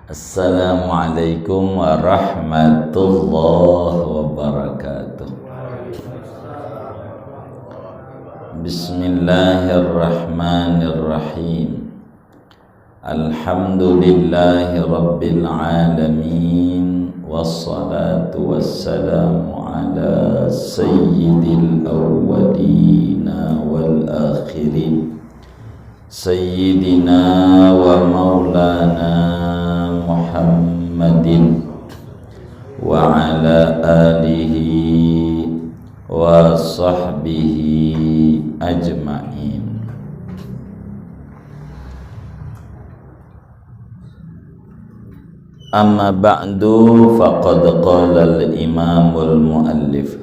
Assalamualaikum warahmatullahi wabarakatuh. Bismillahirrahmanirrahim. Alhamdulillahi rabbil alamin. Wassalatu wassalamu ala sayyidil awwalina wal akhirin, sayyidina wa maulana Muhammadin wa ala alihi wa sahbihi ajma'in. Amma ba'du, faqad qala al-imamul muallif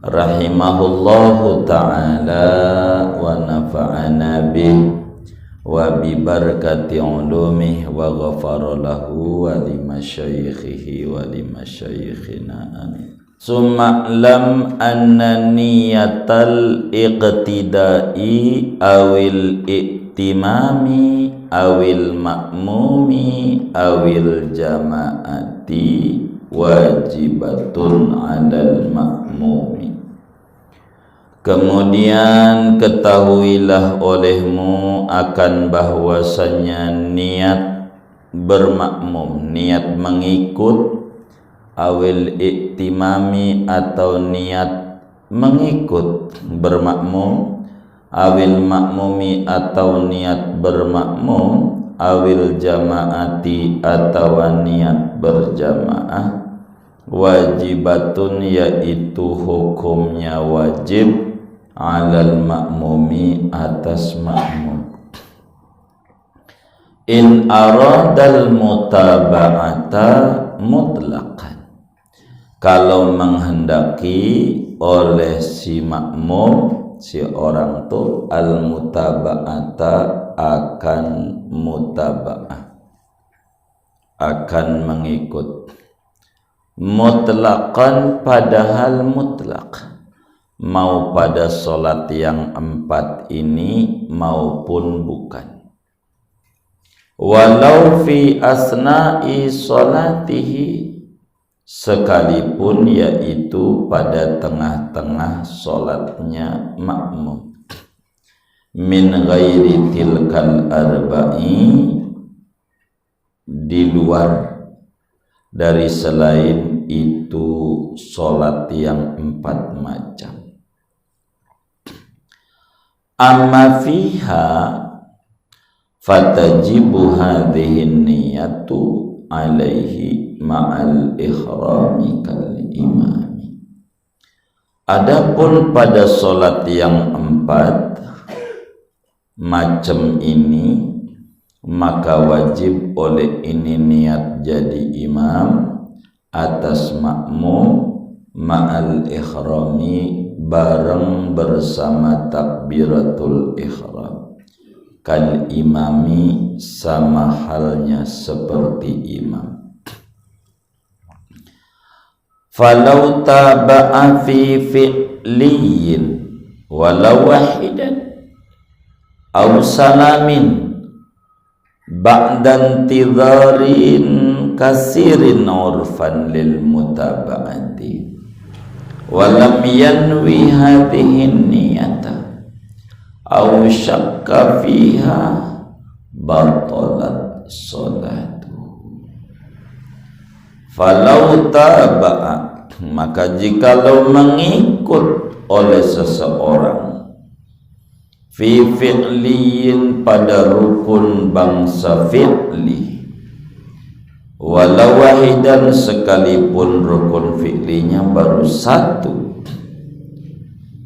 rahimahullahu ta'ala wa nafa'ana bih wa bi barakati ulumih wa ghafara lahu wa li masyaikhihi wa li masyaikhina amin. Summa lam anna niyatal iqtidai awil iktimami awil ma'mumi awil jama'ati wajibatun 'alal ma'mumi. Kemudian ketahuilah olehmu akan bahwasanya niat bermakmum, niat mengikut, awil iktimami atau niat mengikut bermakmum, awil makmumi atau niat bermakmum, awil jamaati atau niat berjamaah, wajibatun yaitu hukumnya wajib, alal makmumi atas makmum. In aradal mutaba'ata mutlaqan, kalau menghendaki oleh si makmum, si orang tuh al mutaba'ata akan mutaba'ah, akan mengikut, mutlaqan padahal mutlaq, mau pada solat yang 4 ini maupun bukan. Walau fi asna'i solatihi, sekalipun yaitu pada tengah-tengah solatnya makmum. Min ghairi tilkal arba'i, di luar dari selain itu solat yang 4 macam. Amma fiha fatajibu hadhihi niyatu alaihi ma'al ihrami kal imami. Adapun pada solat yang 4 macam ini, maka wajib oleh ini niat jadi imam atas makmum ma'al ikhrami, bareng bersama takbiratul ihram, kal imami sama halnya seperti imam. Falau taba'a fi fi'liyin walau wahidan aw salamin ba'dan tidharin kasirin urfan lil mutaba'ati walam yanwi hadhihi niyata aw syakka fiha batalat salatu. Falau taba'a, maka jikalau mengikut oleh seseorang fi fi'liyin pada rukun bangsa fi'li, walau wahidan sekalipun rukun fi'linya baru 1,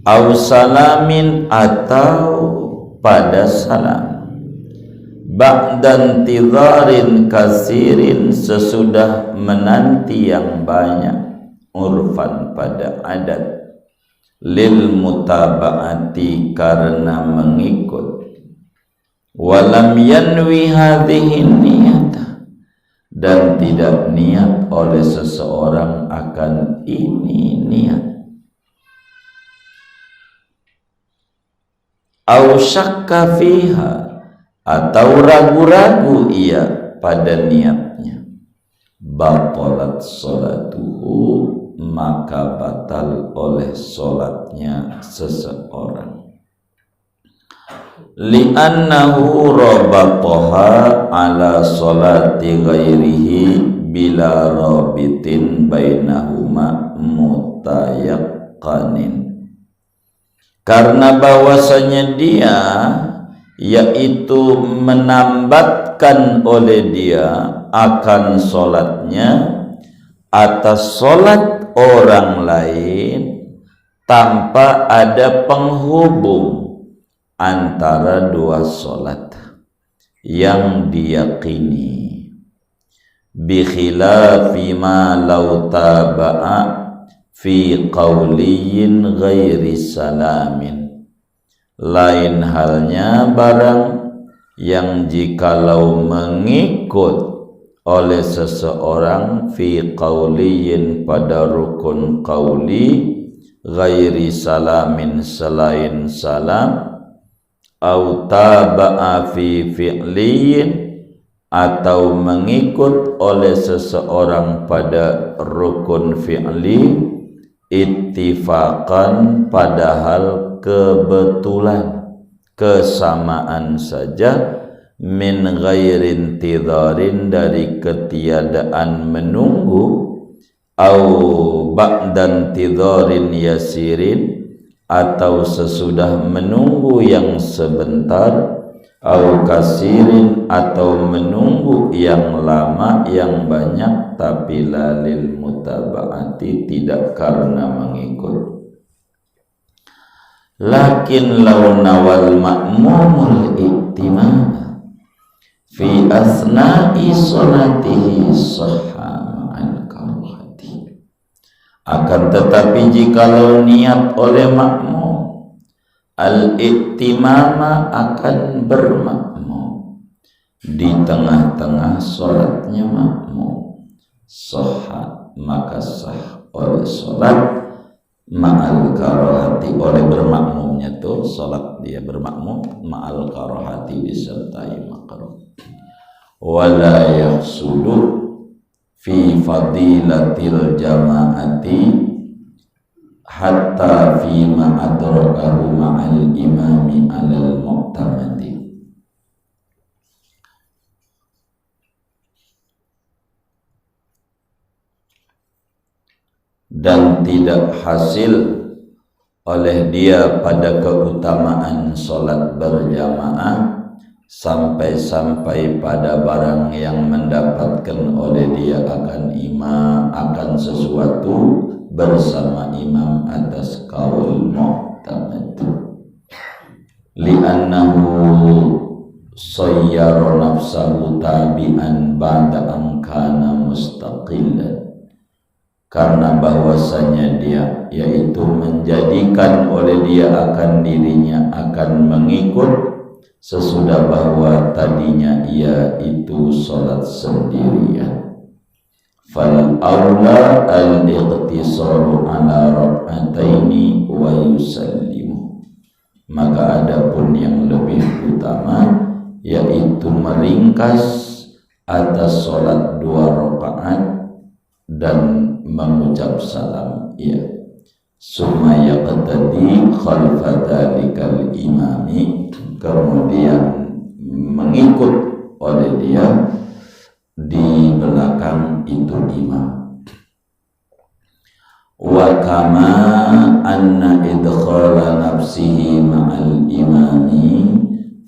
au salamin atau pada salam, ba'dan tidharin kasirin sesudah menanti yang banyak, urfan pada adat, lil mutaba'ati karena mengikut, walam yanwi hadhihi niyata, dan tidak niat oleh seseorang akan ini niat, au syakka fiha, atau ragu-ragu ia pada niatnya, batalat salatuhu, maka batal oleh salatnya seseorang. Li'annahu rabataha ala salati ghairihi bila rabitin bainahuma mutayaqqanin. Karena bahwasanya dia yaitu menambatkan oleh dia akan solatnya atas solat orang lain tanpa ada penghubung antara dua solat yang diyakini, bi khilafi ma law taba'a fi qawliyin ghairi salamin. Lain halnya barang yang jikalau mengikut oleh seseorang fi qawliyin pada rukun qawli ghairi salamin selain salam, au taba'a fi fi'liyin atau mengikut oleh seseorang pada rukun fi'li ittifaqan padahal kebetulan kesamaan saja, min ghairin tidharin dari ketiadaan menunggu, au ba'dan tidharin yasirin atau sesudah menunggu yang sebentar, au kasirin atau menunggu yang lama yang banyak, tapi lalil mutaba'ati tidak karena mengikut. Lakin law nawal ma'mumul iktimam fi asna'i salatihi sahha ma'al karuhati. Akan tetapi jikalau niat oleh makmum al-iktimama akan bermakmum di tengah-tengah salatnya makmum, sahha maka sah oleh salat ma'al karohati oleh bermakmumnya tuh salat dia bermakmum ma'al karohati disertai makruh. Wala yahsulu fi fadilatil jama'ati hatta fi ma'adrakahu ma'al imami alal muqtamati. Dan tidak hasil oleh dia pada keutamaan solat berjamaah sampai-sampai pada barang yang mendapatkan oleh dia akan imam akan sesuatu bersama imam atas qaul mu'tamad, li'annahu sayyara nafsahu tabi'an ba'da an kana mustaqillan, karena bahwasanya dia yaitu menjadikan oleh dia akan dirinya akan mengikut sesudah bahwa tadinya ia itu salat sendirian. Fal aula al-iqtisaru ala rak'ataini wa yusallimu, maka adapun yang lebih utama yaitu meringkas atas salat 2 rakaat dan mengucap salam ya, summa yaqtadi khalfa dalikal imami, kemudian mengikut oleh dia di belakang itu imam. Wa kama anna idkhala nafsihi ma'al imami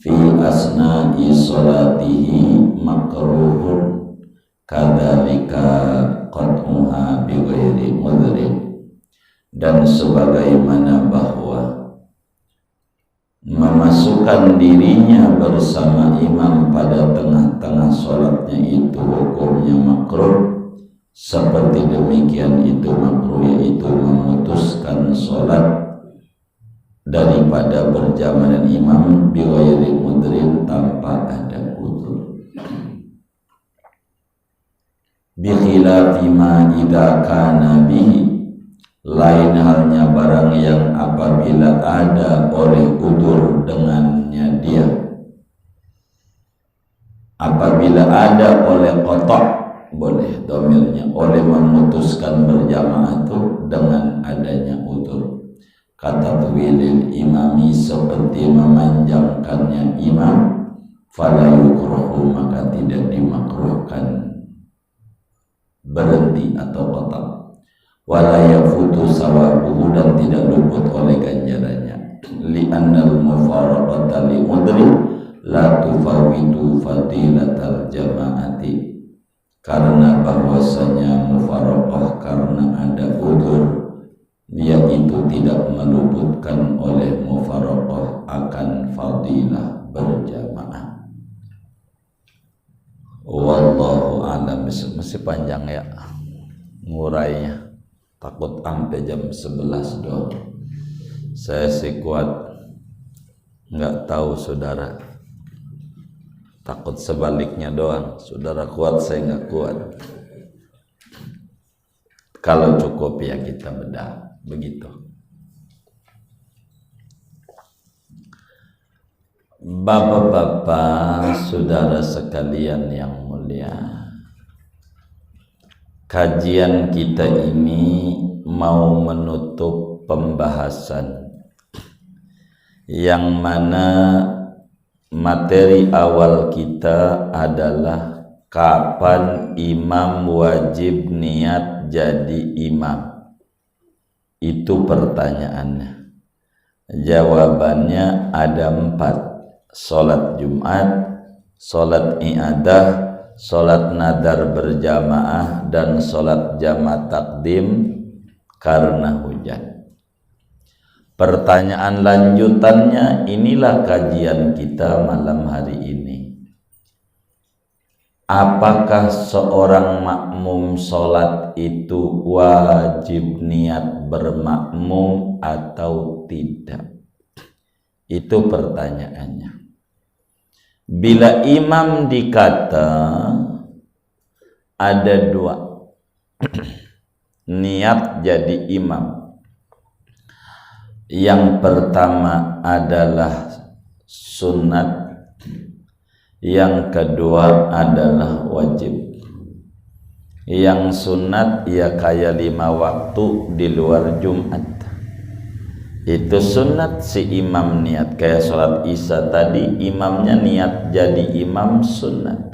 fi asna'i salatihi makruhun kadzalika qat'uha bi ghairi mudhrin, dan sebagaimana bahwa memasukkan dirinya bersama imam pada tengah-tengah sholatnya itu hukumnya makruh, seperti demikian itu makruh yaitu memutuskan sholat daripada berjamaah dengan imam bi ghairi mudhrin tanpa ada udzur. Bi khilafi ma idza kana bihi, lain halnya barang yang apabila ada oleh udzur dengannya dia. apabila ada oleh qata' boleh domirnya oleh memutuskan berjamaah itu dengan adanya udzur. Kata tuwilil imami seperti memanjangkannya imam, fala yukrahu maka tidak dimakruhkan berhenti atau qata'. Wala yafutu sawabuhu dan tidak luput oleh ganjarannya. Li'annal mufaraqata li udri la tufawitu fadilatal jama'ati, karena bahwasanya mufaraqah karena ada udzur yaitu tidak meluputkan oleh mufaraqah akan fadilah berjamaah. Wallahu a'lam. Masih panjang ya ngurainya, takut sampai jam 11 doang. Saya sih kuat, nggak tahu saudara, takut sebaliknya doang. Saudara kuat, saya nggak kuat. Kalau cukup ya kita bedah begitu. Bapak-bapak, saudara sekalian yang mulia, kajian kita ini mau menutup pembahasan yang mana materi awal kita adalah kapan imam wajib niat jadi imam. Itu pertanyaannya. Jawabannya ada 4: sholat Jumat, sholat i'adah, sholat nadar berjamaah, dan sholat jama' takdim karena hujan. Pertanyaan lanjutannya, inilah kajian kita malam hari ini. Apakah seorang makmum sholat itu wajib niat bermakmum atau tidak? Itu pertanyaannya. Bila imam dikata ada 2 niat jadi imam. Yang pertama adalah sunat, yang kedua adalah wajib. Yang sunat ya kayak 5 waktu di luar Jumat, itu sunat si imam niat. Kayak sholat isya tadi, imamnya niat jadi imam, sunat.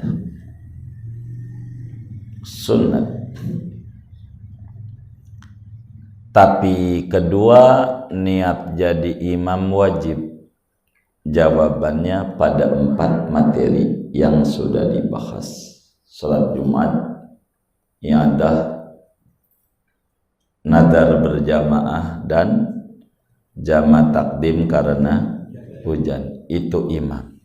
Tapi kedua niat jadi imam wajib. Jawabannya pada 4 materi yang sudah dibahas: sholat Jumat, i'adah, nadar berjamaah, dan jama' takdim karena hujan. Itu imam.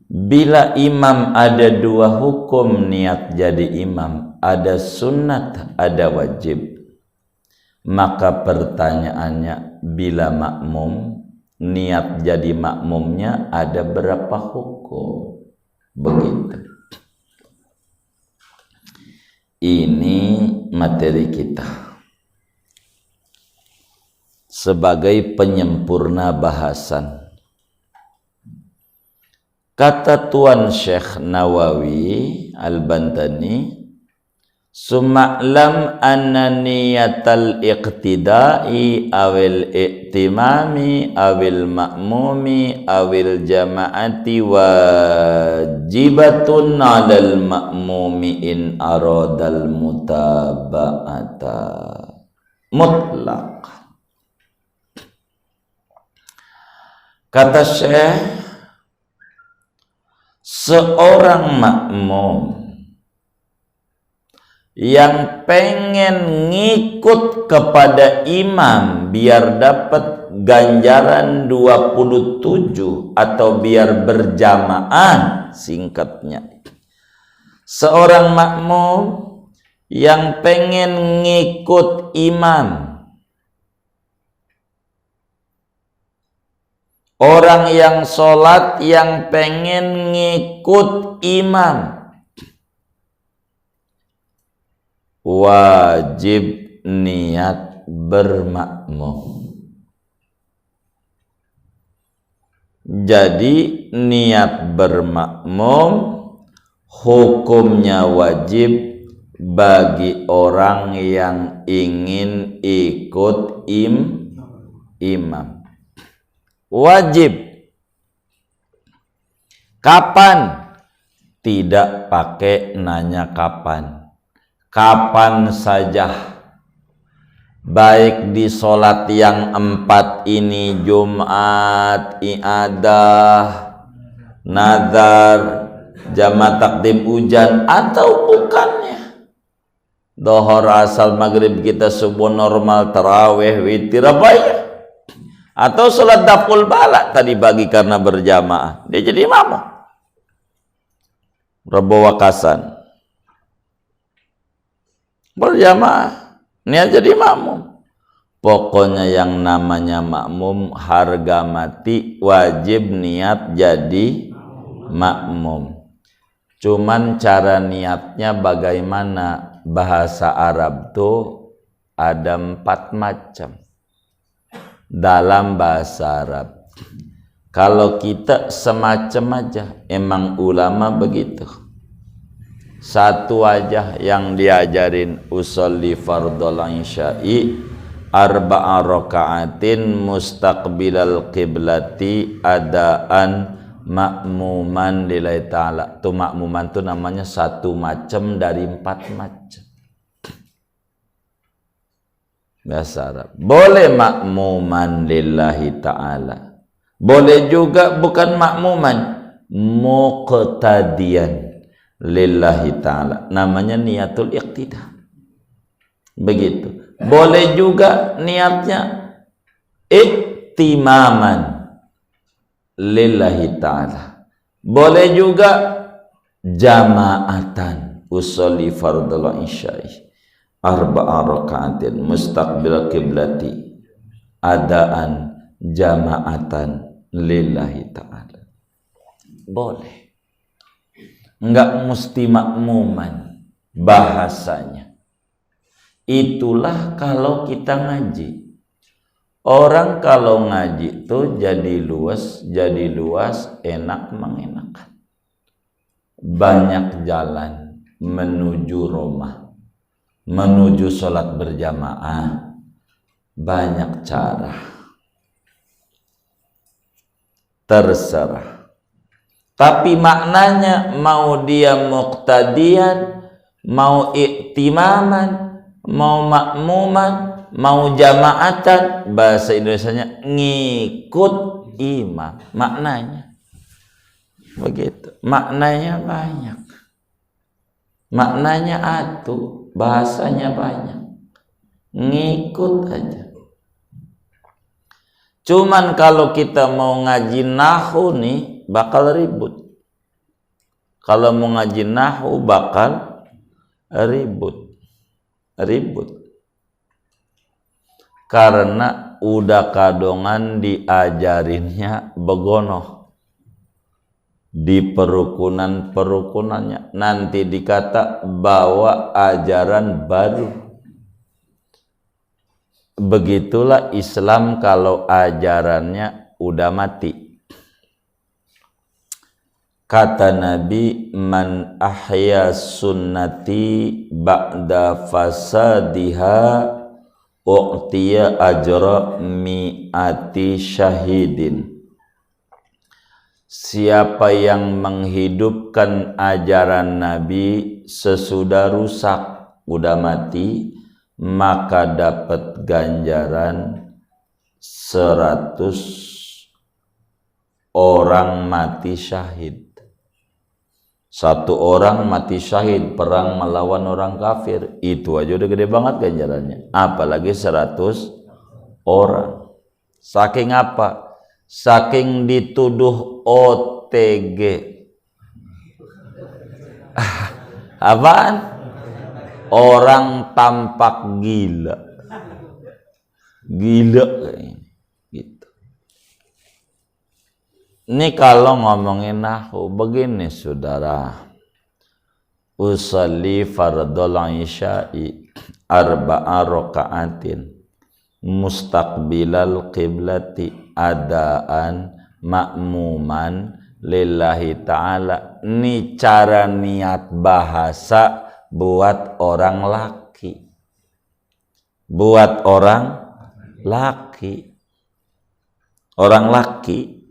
Bila imam ada 2 hukum niat jadi imam, ada sunat, ada wajib, maka pertanyaannya, bila makmum niat jadi makmumnya ada berapa hukum? Begitu. Ini materi kita sebagai penyempurna bahasan. Kata Tuan Syekh Nawawi Al-Bantani, suma'lam anna niyatal iqtida'i awil i'timami awil ma'mumi awil jama'ati wajibatun 'alal ma'mumi in aradal mutaba'ata mutlaq. Kata Syekh, seorang makmum yang pengen ngikut kepada imam biar dapat ganjaran 27 atau biar berjamaah, singkatnya, seorang makmum yang pengen ngikut imam, orang yang sholat yang pengen ngikut imam, wajib niat bermakmum. Jadi niat bermakmum hukumnya wajib bagi orang yang ingin ikut imam. Wajib. Kapan? Tidak pakai nanya kapan. Kapan saja. Baik di sholat yang 4 ini, Jumat, I'adah, nazar, jamaah takdim hujan, atau bukannya. Dohor, asal, maghrib kita subuh normal, tarawih, witir, apa ya? Atau sholat daful balak tadi bagi karena berjamaah, dia jadi imam. Rebo wakasan berjamaah, niat jadi makmum. Pokoknya yang namanya makmum harga mati wajib niat jadi makmum. Cuman cara niatnya bagaimana? Bahasa Arab tuh ada 4 macam dalam bahasa Arab. Kalau kita semacam aja, emang ulama begitu. Satu aja yang diajarin, usolli fardhol isya'i arba'a raka'atin mustaqbilal qiblati adaan makmuman lillahi ta'ala. Itu makmuman itu namanya satu macam dari 4 macam. Bahasa Arab. Boleh makmuman lillahi ta'ala. Boleh juga bukan makmuman, muqtadiyan lillahi ta'ala. Namanya niatul iqtidah. Begitu. Boleh juga niatnya iktimaman lillahi ta'ala. Boleh juga jamaatan, usolli fardhal isya'i arba'a raka'atin mustaqbil qiblati adaan jamaatan lillahi ta'ala. Boleh. Enggak mesti makmuman bahasanya. Itulah kalau kita ngaji. Orang kalau ngaji tuh jadi luas, enak mengenakan. Banyak jalan menuju rumah, menuju sholat berjamaah, banyak cara. Terserah. Tapi maknanya mau dia muqtadiyan, mau iktimaman, mau makmuman, mau jamaatan, bahasa Indonesianya ngikut imam. Maknanya begitu. Maknanya banyak. Maknanya atuh, bahasanya banyak. Ngikut aja. Cuman kalau kita mau ngaji nahwu nih, bakal ribut. Kalau mau ngaji nahwu bakal ribut. Karena udah kadongan diajarinnya begonoh. Di perukunan-perukunannya. Nanti dikata bawa ajaran baru. Begitulah Islam kalau ajarannya udah mati. Kata Nabi, man ahya sunnati ba'da fasadiha u'tiya ajra mi'ati syahidin. Siapa yang menghidupkan ajaran Nabi sesudah rusak, udah mati, maka dapat ganjaran 100 orang mati syahid. 1 orang mati syahid perang melawan orang kafir, itu aja udah gede banget ganjarannya, apalagi 100 orang. Saking apa? Saking dituduh OTG. Apaan? Orang tampak gila kayaknya gitu. Ini kalau ngomongin nahwu begini saudara, usolli fardhol isya'i arba'a raka'atin mustaqbilal qiblati adaan makmuman lillahi ta'ala. Ini cara niat bahasa buat orang laki. Buat orang laki. Orang laki.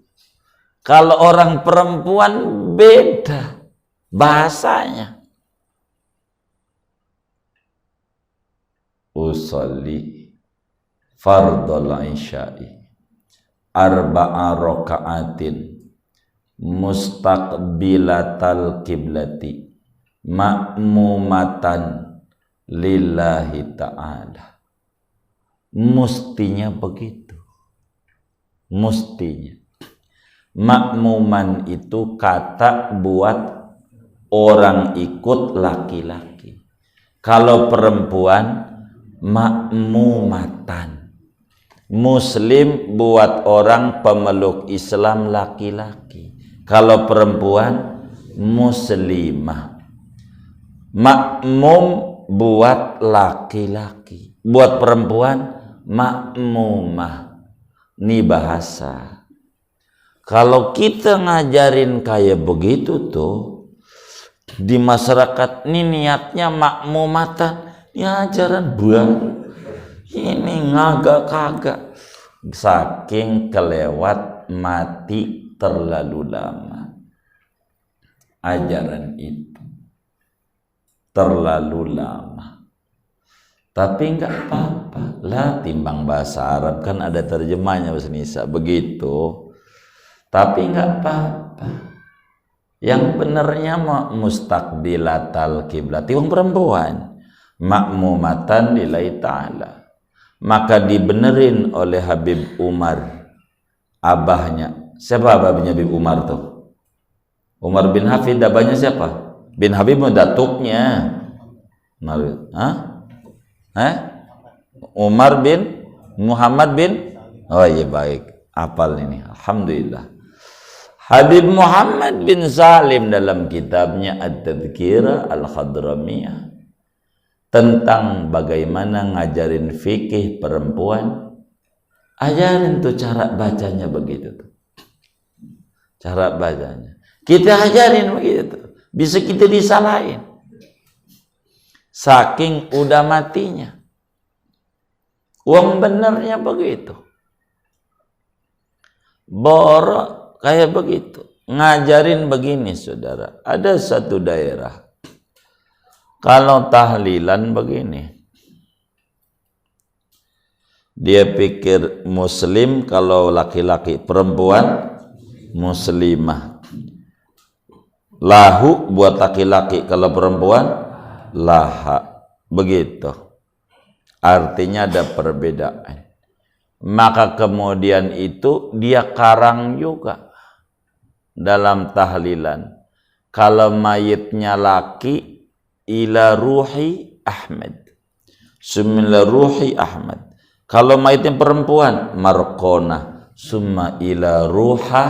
Kalau orang perempuan beda bahasanya. Usolli fardhul isya'i arba'a raka'atin mustaqbilatal kiblati ma'mumatan lillahi ta'ala. Mestinya begitu. Mestinya. Makmuman itu kata buat orang ikut laki-laki. Kalau perempuan makmumatan. Muslim buat orang pemeluk Islam laki-laki. Kalau perempuan muslimah. Makmum buat laki-laki. Buat perempuan makmumah. Ini bahasa. Kalau kita ngajarin kayak begitu tuh di masyarakat, ini niatnya makmumatan, ya ajaran baru. Ini ngagak-kagak. Saking kelewat mati terlalu lama. Ajaran itu terlalu lama. Tapi enggak apa-apa. Lah timbang bahasa Arab kan ada terjemahnya bahasa Indonesia. Begitu. Tapi enggak apa-apa. Yang benernya mustaqbilatal kiblat. Wong perempuan. Makmumatan lillahi ta'ala. Maka dibenerin oleh Habib Umar. Abahnya. Siapa abahnya Habib Umar tuh? Umar bin Hafid. Abahnya siapa? Bin Habib datuknya. Umar bin Muhammad bin. Oh iya baik. Apal ini. Alhamdulillah. Habib Muhammad bin Salim dalam kitabnya At-Tadhkirah Al-Khadramiyah tentang bagaimana ngajarin fikih perempuan, ajarin tuh cara bacanya begitu tuh. Cara bacanya. Kita ajarin begitu. Bisa kita disalahin. Saking udah matinya. Uang benernya begitu. Borok kayak begitu. Ngajarin begini saudara. Ada satu daerah. Kalau tahlilan begini. Dia pikir muslim kalau laki-laki. Perempuan muslimah. Lahu buat laki-laki. Kalau perempuan laha. Begitu. Artinya ada perbedaan. Maka kemudian itu dia karang juga. Dalam tahlilan, kalau mayitnya laki, ila ruhi Ahmad, summa ruhi Ahmad. Kalau mayitnya perempuan, Markona, summa ila ruha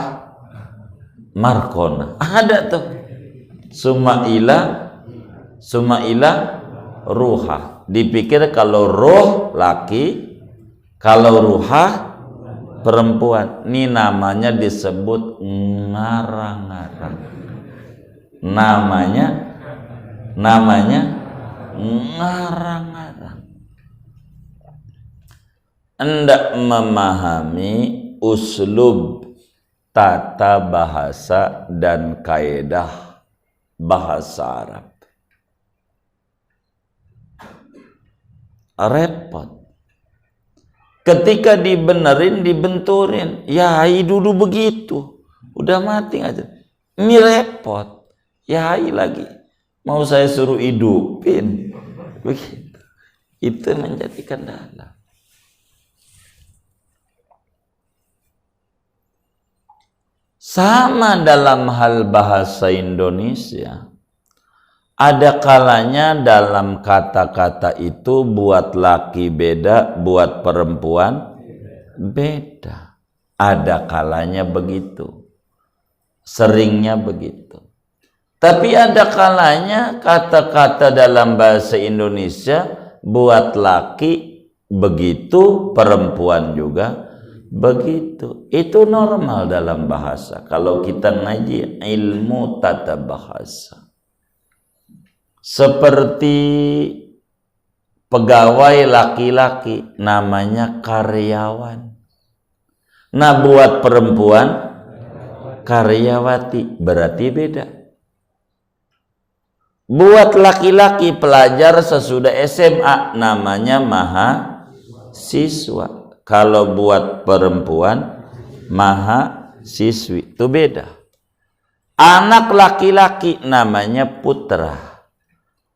Markona. Ada tuh, summa ila ruha. Dipikir kalau ruh laki, kalau ruha perempuan. Ini namanya disebut ngarang-ngarang. Namanya ngarang-ngarang. Hendak memahami uslub tata bahasa dan kaidah bahasa Arab. Repot. Ketika dibenerin, dibenturin. Ya dulu begitu. Udah mati aja. Ini repot. Ya lagi. Mau saya suruh hidupin. Begitu. Itu menjadi kendala. Sama dalam hal bahasa Indonesia. Ada kalanya dalam kata-kata itu buat laki beda, buat perempuan beda. Ada kalanya begitu. Seringnya begitu. Tapi ada kalanya kata-kata dalam bahasa Indonesia buat laki begitu, perempuan juga Begitu. Itu normal dalam bahasa. Kalau kita ngaji ilmu tata bahasa. Seperti pegawai laki-laki namanya karyawan. Nah, buat perempuan karyawati, berarti beda. Buat laki-laki pelajar sesudah SMA namanya mahasiswa. Kalau buat perempuan mahasiswi, itu beda. Anak laki-laki namanya putra.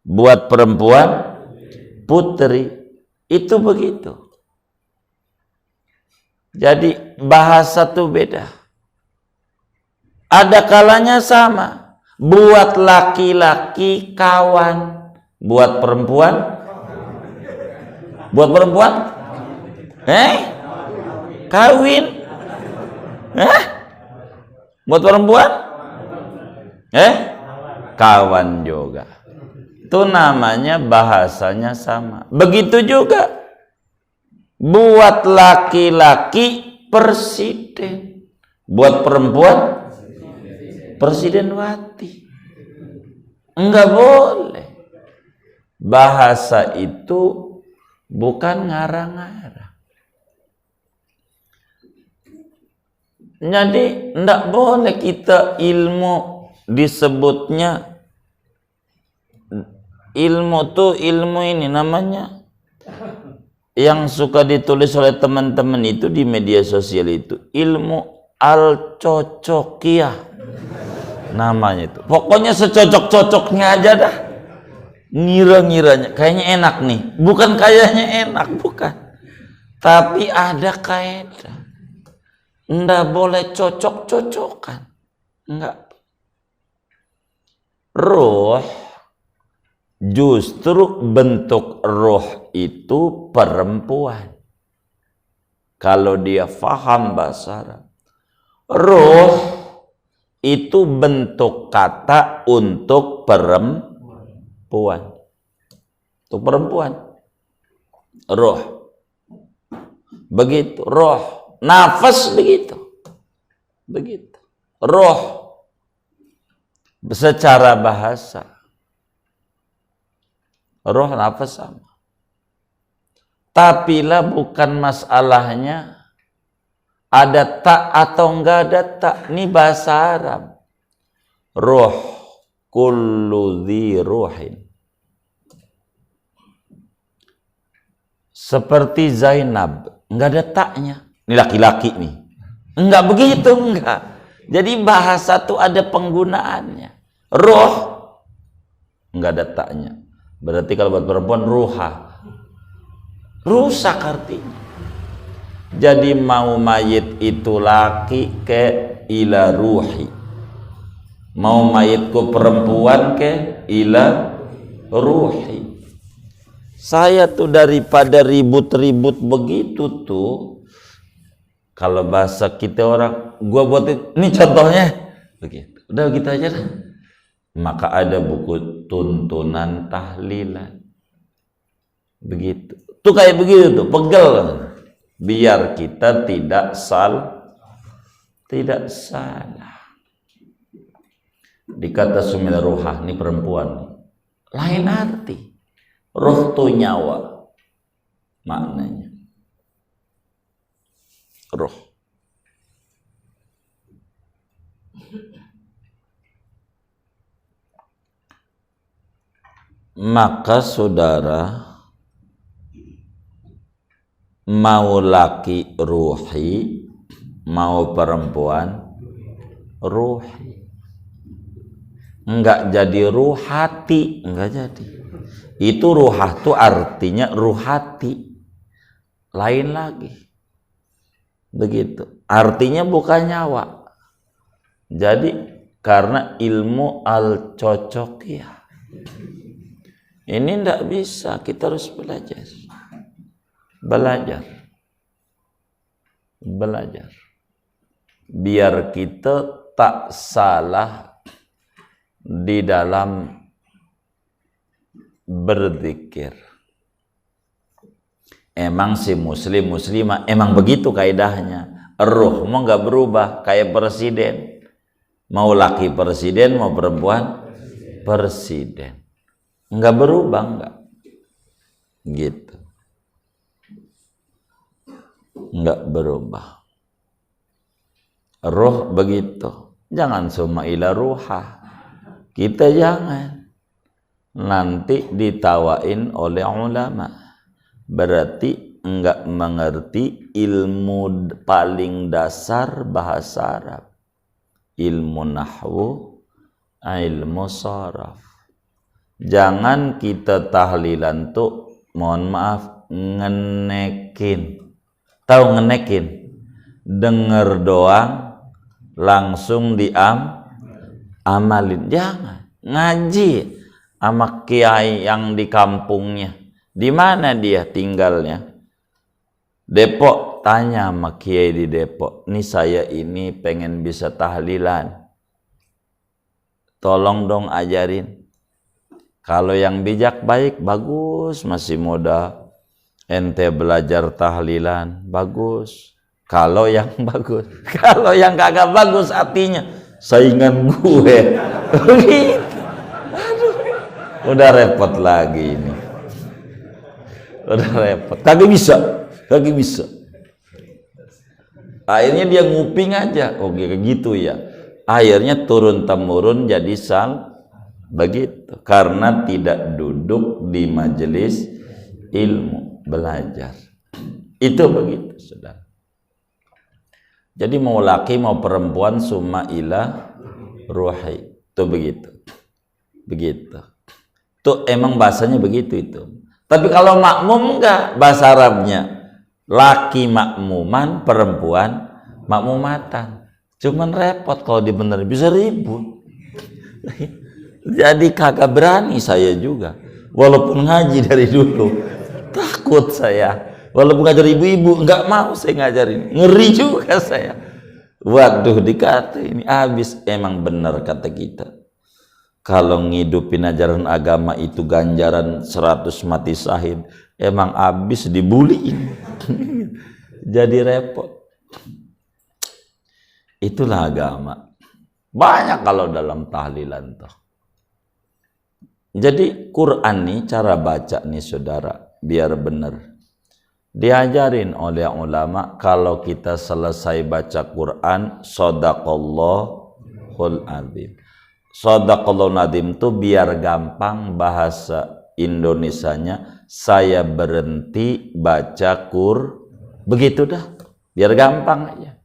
Buat perempuan putri, itu begitu. Jadi bahasa tuh beda. Ada kalanya sama. Buat laki-laki kawan, buat perempuan kawin. Buat perempuan kawan juga. Itu namanya bahasanya sama. Begitu juga buat laki-laki presiden, buat perempuan presidenwati. Enggak boleh. Bahasa itu bukan ngarang-ngarang. Jadi enggak boleh kita ilmu disebutnya ilmu tuh ilmu ini namanya yang suka ditulis oleh teman-teman itu di media sosial itu ilmu al-cocokiyah namanya itu. Pokoknya secocok-cocoknya aja dah. Ngira-ngiranya kayaknya enak nih. Bukan kayaknya enak, bukan. Tapi ada kaidah. Nggak boleh cocok-cocokan. Enggak. Ruh, justru bentuk ruh itu perempuan. Kalau dia faham bahasa Arab. Ruh itu bentuk kata untuk perempuan. Untuk perempuan. Ruh. Begitu. Ruh. Nafas begitu. Begitu. Ruh. Secara bahasa. Ruh nafas sama. Tapi lah bukan masalahnya ada tak atau enggak ada tak. Ini bahasa Arab. Ruh. Kullu dhi ruhin. Seperti Zainab. Enggak ada taknya. Ini laki-laki nih. Enggak begitu, enggak. Jadi bahasa tuh ada penggunaannya. Ruh. Enggak ada taknya. Berarti kalau buat perempuan ruha. Rusak artinya. Jadi mau mayit itu laki ke ila ruhi. Mau mayitku perempuan ke ila ruhi. Saya tuh daripada ribut-ribut begitu tuh. Kalau bahasa kita orang, gua buat ini contohnya begitu. Udah gitu aja dah. Maka ada buku tuntunan tahlilan. Begitu. Tuh kayak begitu tuh, pegel. Biar kita tidak salah. Dikata sumil ruhah, ini perempuan. Lain arti. Ruh tuh nyawa. Maknanya. Ruh. Maka saudara, mau laki ruhi, mau perempuan ruhi. Enggak jadi ruhati, enggak jadi. Itu ruhah tuh artinya ruhati. Lain lagi. Begitu. Artinya bukan nyawa. Jadi karena ilmu al-cocokiyah. Ini enggak bisa, kita harus belajar. Belajar. Biar kita tak salah di dalam berzikir. emang si muslim muslimah emang begitu kaidahnya. Ruh mau nggak berubah kayak presiden, mau laki presiden mau perempuan presiden, nggak berubah nggak gitu, nggak berubah. Ruh begitu, jangan summa ila ruha, kita jangan nanti ditawain oleh ulama, berarti enggak mengerti ilmu paling dasar bahasa Arab, ilmu nahwu, ilmu sharaf. Jangan kita tahlilan tuh, mohon maaf, ngenekin. Tahu ngenekin? Denger doang langsung amalin. Jangan. Ngaji sama kiai yang di kampungnya. Di mana dia tinggalnya? Depok. Tanya sama kiai di Depok, nih saya ini pengen bisa tahlilan, tolong dong ajarin. Kalau yang bijak baik, bagus, masih muda, ente belajar tahlilan, bagus. Kalau yang bagus, kalau yang kagak bagus artinya saingan gue. Aduh, udah repot lagi ini. Udah repot, kagak bisa. Akhirnya dia nguping aja, oke gitu ya. Akhirnya turun temurun jadi begitu, karena tidak duduk di majelis ilmu belajar. Itu begitu, saudara. Jadi mau laki mau perempuan summa ila ruhi, itu begitu. Tuh emang bahasanya begitu itu. Tapi kalau makmum enggak, bahasa Arabnya laki makmuman, perempuan makmumatan. Cuman repot kalau dibenerin, bisa ribut. Jadi kagak berani saya juga, walaupun ngaji dari dulu, takut saya. Walaupun ngajar ibu-ibu, nggak mau saya ngajarin, ngeri juga saya. Waduh, dikata ini habis. Emang benar kata kita, kalau ngidupin ajaran agama itu ganjaran 100 mati syahid, emang habis dibuliin. Jadi repot. Itulah agama. Banyak kalau dalam tahlilan tuh. Jadi Quran nih, cara baca nih saudara, biar benar. Diajarin oleh ulama, kalau kita selesai baca Quran, shadaqallahul adzim. Shadaqallahul adzim itu biar gampang, bahasa Indonesianya saya berhenti baca begitu dah, biar gampang aja.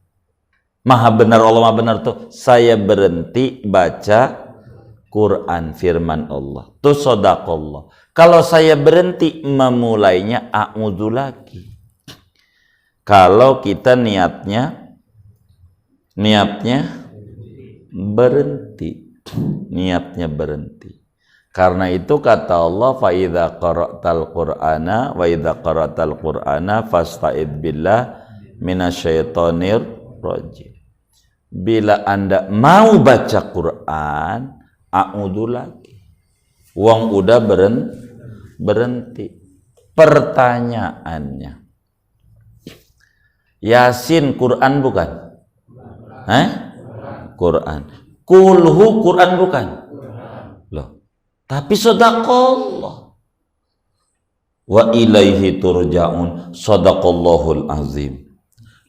Maha benar, Allah maha benar tuh, saya berhenti baca Quran, firman Allah tuh shadaqallah. Kalau saya berhenti, memulainya a'udzu lagi. Kalau kita niatnya berhenti. Karena itu kata Allah, fa idza qara'tal qur'ana wa idza qara'tal qur'ana fasta'id billah minasyaitonir rajim. Bila Anda mau baca Quran, a'udzu lagi. Wong udah berhenti. Pertanyaannya, Yasin Quran bukan? Quran. Kulhu Quran bukan? Loh, tapi shadaqallah. Wa ilaihi turja'un, shadaqallahul azim.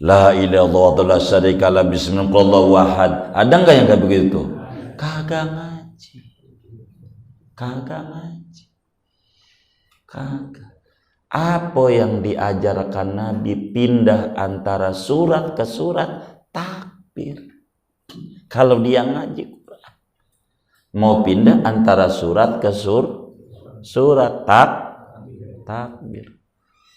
La ilaha illallah la syarika la, bismillahirrahmanirrahim, wahad. Ada enggak yang kayak begitu? Kagak ngaji. Apa yang diajarkan Nabi, pindah antara surat ke surat, takbir. Kalau dia ngaji Quran, mau pindah antara surat ke surat, takbir.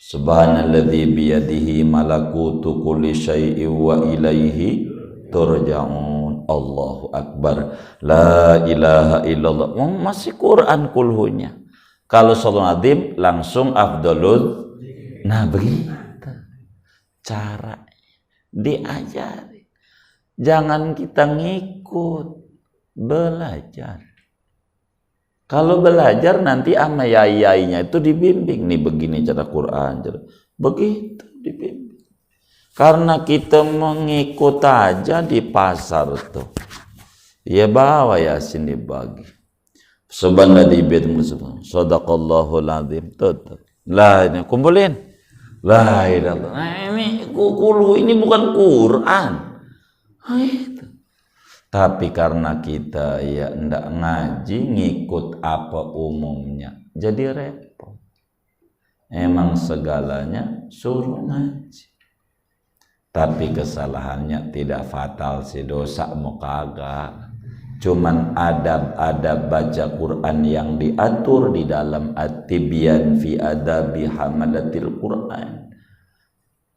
Subhanalladzi biyadihi malakutu kulli syai'in wa ilaihi turja'un. Allahu akbar, la ilaha illallah. Masih Quran kulhunya. Kalau sallallahu alaihi langsung afdalul. Nah begitu cara diajari. Jangan kita ngikut, belajar. Kalau belajar nanti sama yai-yainya itu dibimbing, nih begini cara Quran. Begitu dibimbing. Karena kita mengikut aja di pasar tuh. Ya bawa Yasin dibagi. Subhanallah dibit musuh. Sadaqallahul azim. Tuh. Lah ini kumpulin. La ilallah. Nah, ini kulu ini bukan Quran. Itu. Tapi karena kita ya ndak ngaji ngikut apa umumnya, jadi repot. Emang segalanya suruh ngaji. Tapi kesalahannya tidak fatal sih, dosa mau kagak. Cuman adab-adab baca Quran yang diatur di dalam At-Tibyan fi Adabi Hamadatil Quran.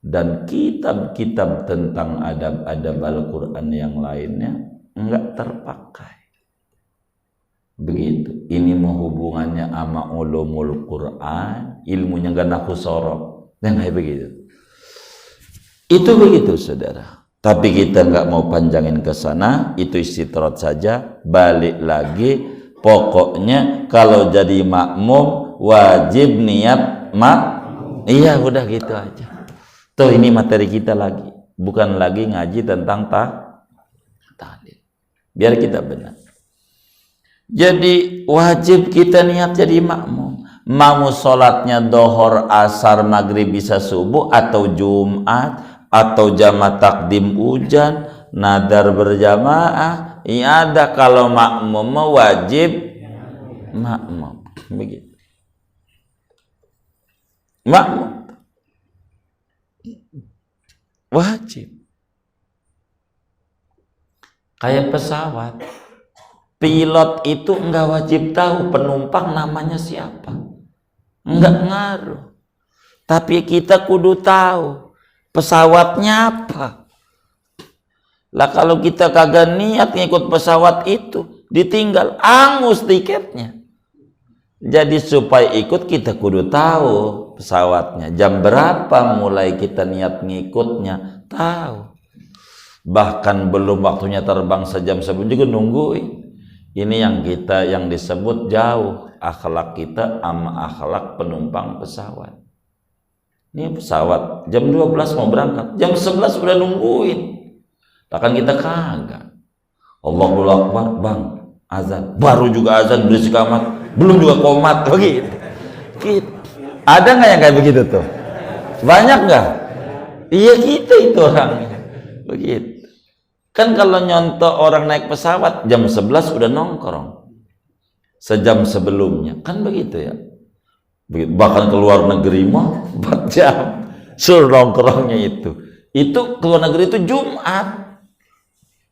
Dan kitab-kitab tentang adab-adab Al-Quran yang lainnya enggak terpakai. Begitu. Ini mau hubungannya sama ulumul Quran, ilmunya enggak naku sorok. Dan kayak begitu. Itu begitu, saudara. Tapi kita enggak mau panjangin ke sana, itu istitrat saja. Balik lagi, pokoknya kalau jadi makmum wajib niat iya, udah gitu aja. Tuh ini materi kita lagi, bukan lagi ngaji tentang tahlil. Biar kita benar. Jadi wajib kita niat jadi makmum. Mau sholatnya dohor, asar, maghrib, bisa subuh, atau Jumat, atau jamaah takdim hujan, nadar berjamaah, ada kalau makmum wajib makmum. Begitu. Makmum wajib. Kayak pesawat, pilot itu enggak wajib tahu penumpang namanya siapa, enggak ngaruh. Tapi kita kudu tahu pesawatnya apa. Lah kalau kita kagak niat ngikut pesawat itu, ditinggal angus tiketnya. Jadi supaya ikut kita kudu tahu pesawatnya, jam berapa mulai kita niat ngikutnya, tahu. Bahkan belum waktunya terbang sejam sebelum juga nungguin. Ini yang disebut jauh akhlak kita sama akhlak penumpang pesawat. Ini pesawat jam 12 mau berangkat, jam 11 udah nungguin. Bahkan kita kagak. Allahu Akbar, bang, azan. Baru juga azan berisik amat, belum juga komat begitu. Ada nggak yang kayak begitu tuh? Banyak nggak? Iya kita itu orangnya. Begitu. Kan kalau nyontoh orang naik pesawat jam 11 udah nongkrong. Sejam sebelumnya. Kan begitu ya. Bahkan keluar negeri mah 4 jam suruh nongkrongnya itu. Itu keluar negeri itu Jumat.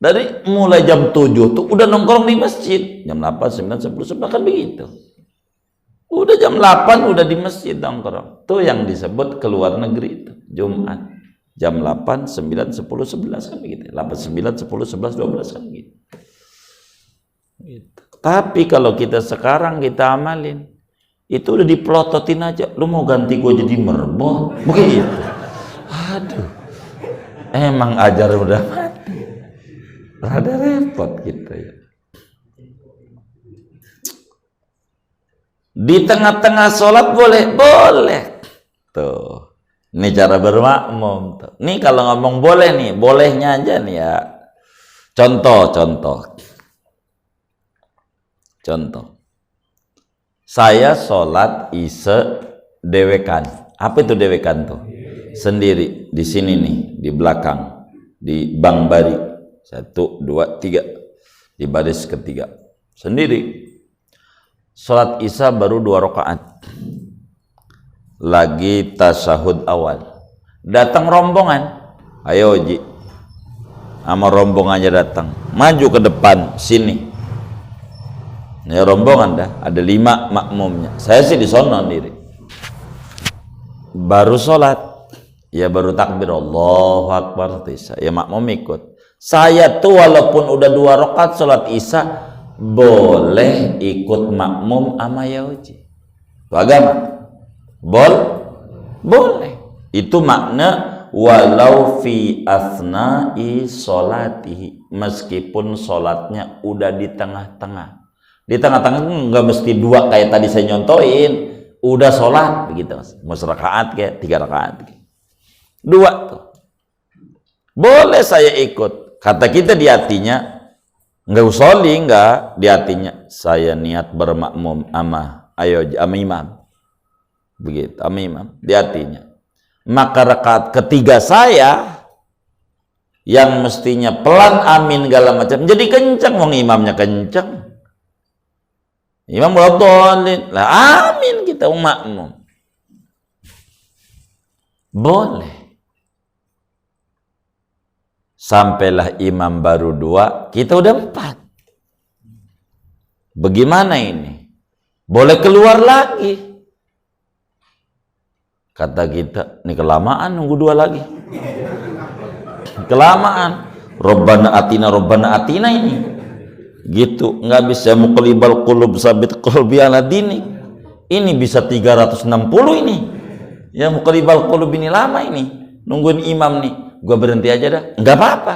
Dari mulai jam 7 tuh udah nongkrong di masjid. Jam 8, 9, 10, 11 kan begitu. Udah jam 8 udah di masjid nongkrong. Tuh yang disebut keluar negeri itu Jumat. Jam 8, 9, 10, 11 kan begitu. 8, 9, 10, 11, 12 kan begitu. Gitu. Tapi kalau kita sekarang kita amalin, itu udah diplototin aja. Lu mau ganti gue jadi merbol? Begitu. Aduh. Emang ajar udah mati. Rada repot gitu ya. Di tengah-tengah sholat boleh? Boleh. Tuh. Ini cara bermakmum. Nih kalau ngomong boleh nih, bolehnya aja nih ya. Contoh. Saya sholat isya dewekan. Apa itu dewekan tuh? Sendiri di sini nih, di belakang, di Bang Bari. 1, 2, 3, di baris ketiga. Sendiri. Sholat isya baru 2 rakaat. Lagi tasyahud awal, datang rombongan, ayo Ji, sama rombongannya datang, maju ke depan sini. Ya rombongan dah, ada 5 makmumnya. Saya sih di sono sendiri. Baru sholat, ya baru takbir Allahu Akbar, ya makmum ikut. Saya tuh walaupun udah 2 rakaat sholat isya, boleh ikut makmum sama Yaoji. Agama. Boleh. Itu makna walau fi asna'i sholatihi, meskipun sholatnya udah di tengah-tengah. Di tengah-tengah nggak mesti 2 kayak tadi saya nyontoin. Udah sholat begitu, mau serakaat kayak 3 rakaat, 2 tuh. Boleh saya ikut. Kata kita di hatinya, enggak usolli, enggak, di hatinya saya niat bermakmum ama imam. Begitu, ama imam di hatinya. Maka rakaat ketiga saya yang mestinya pelan amin segala macam jadi kencang, wong imamnya kencang. Imam boleh lah amin kita makmum. Boleh. Sampailah imam baru 2, kita udah 4. Bagaimana ini? Boleh keluar lagi. Kata kita, ini kelamaan nunggu 2 lagi. Kelamaan. Robbana atina ini. Gitu, nggak bisa muqallibal qulub sabit qulbi ala dinik. Ini bisa 360 ini. Ya muqallibal qulub ini lama ini. Nungguin imam nih. Gua berhenti aja dah. Nggak apa-apa.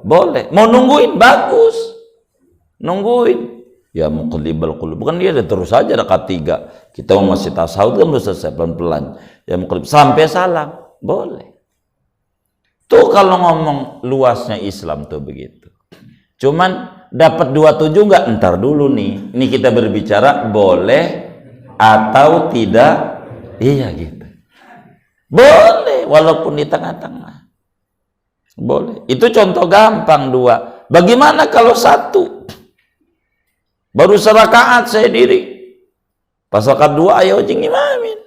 Boleh. Mau nungguin bagus. Nungguin. Ya muqallibal qulub. Bukan dia ada terus aja rakaat 3. Kita mau masih tasawuf kan belum selesai pelan-pelan. Ya muqallib sampai salam. Boleh. Tuh kalau ngomong luasnya Islam tuh begitu. Cuman dapat 27 nggak? Ntar dulu nih. Ini kita berbicara boleh atau tidak. Iya gitu. Boleh walaupun di tengah-tengah. Boleh. Itu contoh gampang 2. Bagaimana kalau 1? Baru serakaat saya diri. Pas rakaat 2 ayo jing imamin.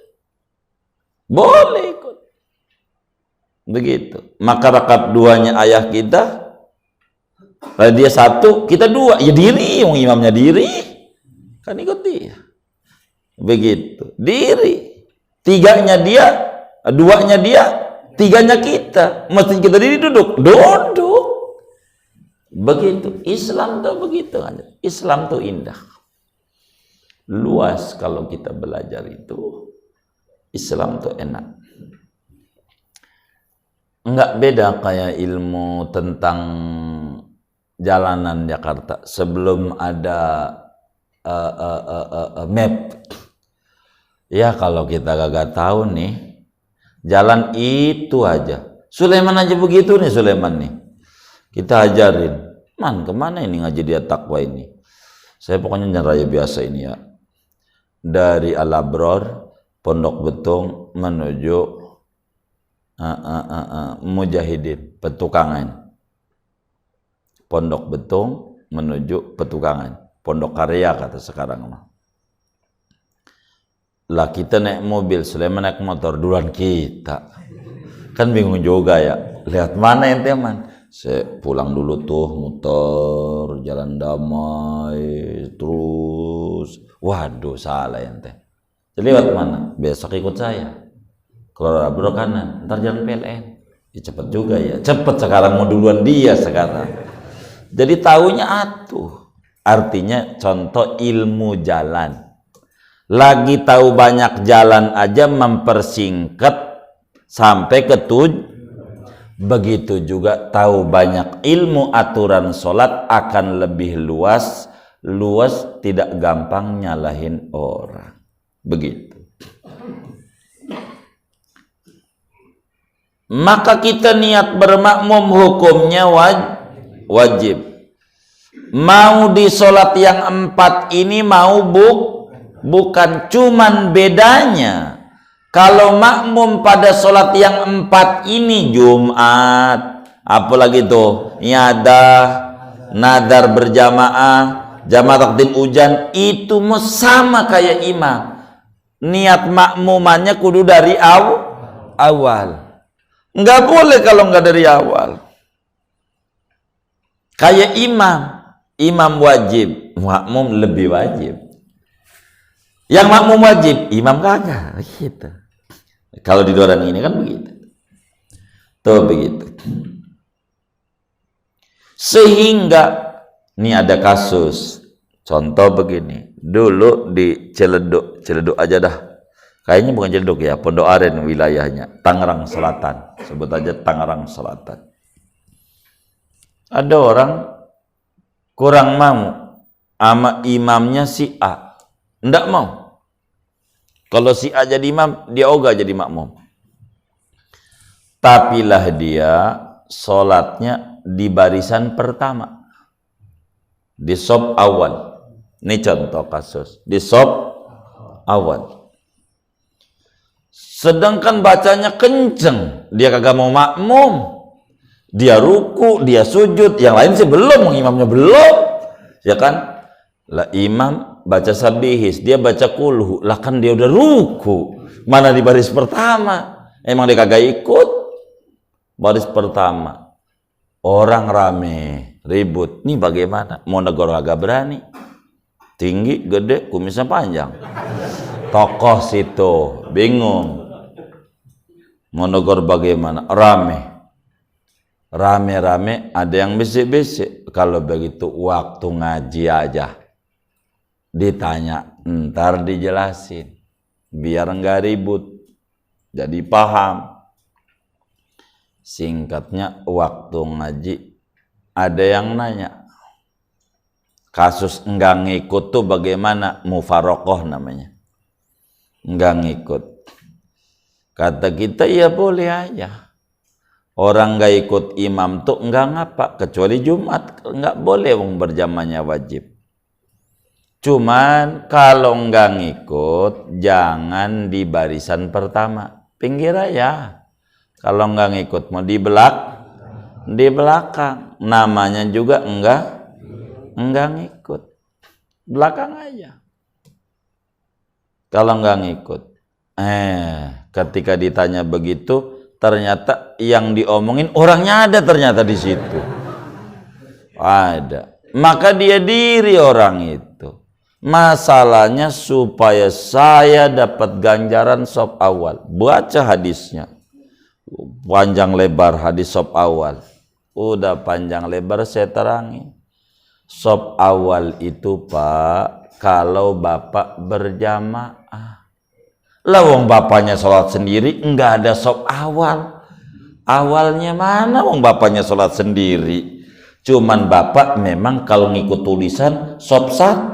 Boleh ikut. Begitu. Maka rakaat 2-nya ayah kita. Kalau dia 1, kita 2. Ya diri, yang imamnya diri. Kan ikut dia. Begitu. Diri. 3-nya dia, 2-nya dia, 3-nya kita. Mesti kita diri duduk. Duduk. Begitu. Islam tuh begitu. Islam tuh indah. Luas kalau kita belajar itu. Islam tuh enak. Enggak beda kayak ilmu tentang jalanan Jakarta sebelum ada map. Ya kalau kita gak tahu nih jalan itu aja. Sulaiman aja begitu nih Sulaiman nih. Kita ajarin. Man kemana ini ngaji dia takwa ini? Saya pokoknya jalan raya biasa ini ya. Dari Al-Abror, Pondok Betung menuju Mujahidin, Petukangan. Pondok Betung menuju Petukangan, Pondok Karya kata sekarang mah. Lah kita naik mobil, Sulaiman naik motor, duluan kita. Kan bingung juga ya. Lihat mana ente man? Saya pulang dulu tuh muter jalan damai terus. Waduh salah ente. Jadi lewat mana? Besok ikut saya. Kalau Abro kanan, ntar jalan PLN. Ya, cepet juga ya. Cepet sekarang mau duluan dia sekarang. Jadi tahunya atuh. Artinya contoh ilmu jalan. Lagi tahu banyak jalan aja mempersingkat sampai ke tujuan. Begitu juga tahu banyak ilmu aturan sholat akan lebih luas. Luas tidak gampang nyalahin orang. Begitu. Maka kita niat bermakmum hukumnya wajib. Mau di sholat yang 4 ini mau bukan, cuman bedanya kalau makmum pada sholat yang 4 ini Jumat, apalagi tuh nyadah, nadar berjamaah, jamaah takdim hujan, itu sama kayak imam. Niat makmumannya kudu dari awal. Nggak boleh kalau nggak dari awal. Kayak imam wajib, makmum lebih wajib. Yang makmum wajib, imam kagak. Gitu. Kalau di luar ini kan begitu. Tuh begitu. Sehingga ini ada kasus. Contoh begini. Dulu di Ciledug aja dah. Kayaknya bukan Ciledug ya, Pondok Aren wilayahnya, Tangerang Selatan. Sebut aja Tangerang Selatan. Ada orang kurang mau sama imamnya si A. Nggak mau. Kalau si A jadi imam, dia ogah jadi makmum. Tapilah dia sholatnya di barisan pertama, di shaf awal. Ini contoh kasus di shaf awal. Sedangkan bacanya kenceng, dia kagak mau makmum. Dia ruku, dia sujud, yang lain sih belum, imamnya belum, ya kan? Lah imam baca sabihis, dia baca kulhu, lah kan dia udah ruku, mana di baris pertama? Emang dia kagak ikut baris pertama. Orang rame, ribut, nih bagaimana? Mau negor agak berani, tinggi, gede, kumisnya panjang, tokoh situ, bingung, mau negor bagaimana? Rame, ada yang bisik-bisik, kalau begitu waktu ngaji aja ditanya, ntar dijelasin, biar enggak ribut, jadi paham. Singkatnya, waktu ngaji ada yang nanya, kasus enggak ngikut tuh bagaimana? Mufarokoh namanya, enggak ngikut. Kata kita, ya boleh aja, orang enggak ikut imam tuh enggak ngapa, kecuali Jumat enggak boleh, berjamaahnya wajib. Cuman kalau enggak ngikut, jangan di barisan pertama, pinggir aja. Kalau enggak ngikut, mau di belakang, namanya juga enggak ngikut, belakang aja. Kalau enggak ngikut, ketika ditanya begitu, ternyata yang diomongin orangnya ada, ternyata di situ ada, maka dia diri orang itu. Masalahnya supaya saya dapat ganjaran shaf awal, baca hadisnya panjang lebar, hadis shaf awal udah panjang lebar saya terangi. Shaf awal itu Pak, kalau bapak berjamaah, lah wong bapaknya sholat sendiri enggak ada shaf awal, awalnya mana wong bapaknya sholat sendiri. Cuman bapak memang kalau ngikut tulisan shaf 1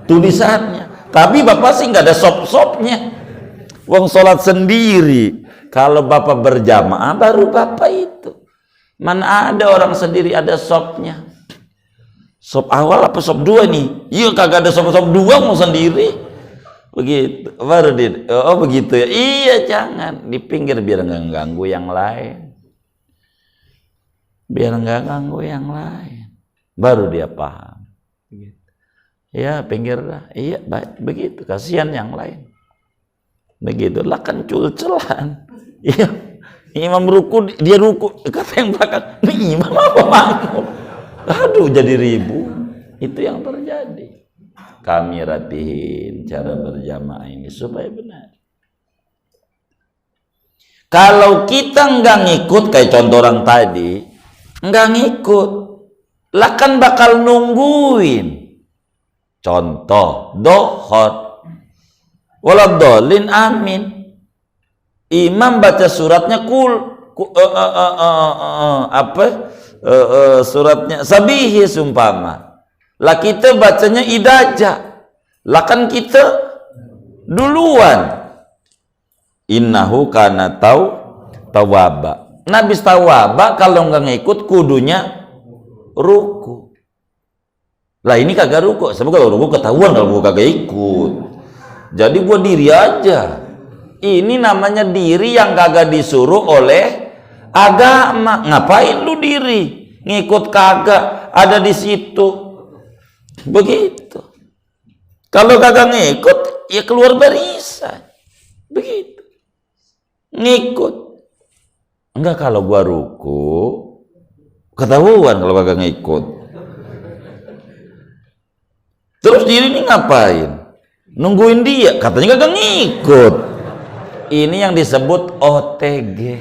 tulisannya, tapi bapak sih nggak ada sop-sopnya, wong sholat sendiri. Kalau bapak berjamaah baru bapak itu, mana ada orang sendiri ada sopnya. Sop awal apa sop 2 nih? Iya kagak ada sop 2, mau sendiri begitu, baru dia, oh begitu ya, iya jangan di pinggir biar nggak ganggu yang lain, baru dia paham. Ya pinggir lah, iya begitu, kasihan yang lain. Begitulah kan culcelan. Iya, imam ruku, dia ruku, kata yang belakang, ini imam apa makmum? Aduh, jadi ribu. Itu yang terjadi. Kami rapihin cara berjamaah ini supaya benar. Kalau kita nggak ngikut, kayak contoh orang tadi, nggak ngikut, lah kan bakal nungguin. Contoh dohor, waladhdallin amin, imam baca suratnya suratnya sabihi sumpama, lah kita bacanya idaja, lah kan kita duluan. Innahu kana tawaba, nabi tawaba, kalau nggak ngikut kudunya ruku. Lah ini kagak ruku, sebab kalau ruku ketahuan kalau gua kagak ikut. Jadi gua diri aja. Ini namanya diri yang kagak disuruh oleh agama. Ngapain lu diri? Ngikut kagak, ada di situ. Begitu. Kalau kagak ngikut, ya keluar barisan. Begitu. Ngikut. Enggak, kalau gua ruku ketahuan kalau kagak ngikut. Terus diri ini ngapain? Nungguin dia, katanya kagak ngikut. Ini yang disebut OTG,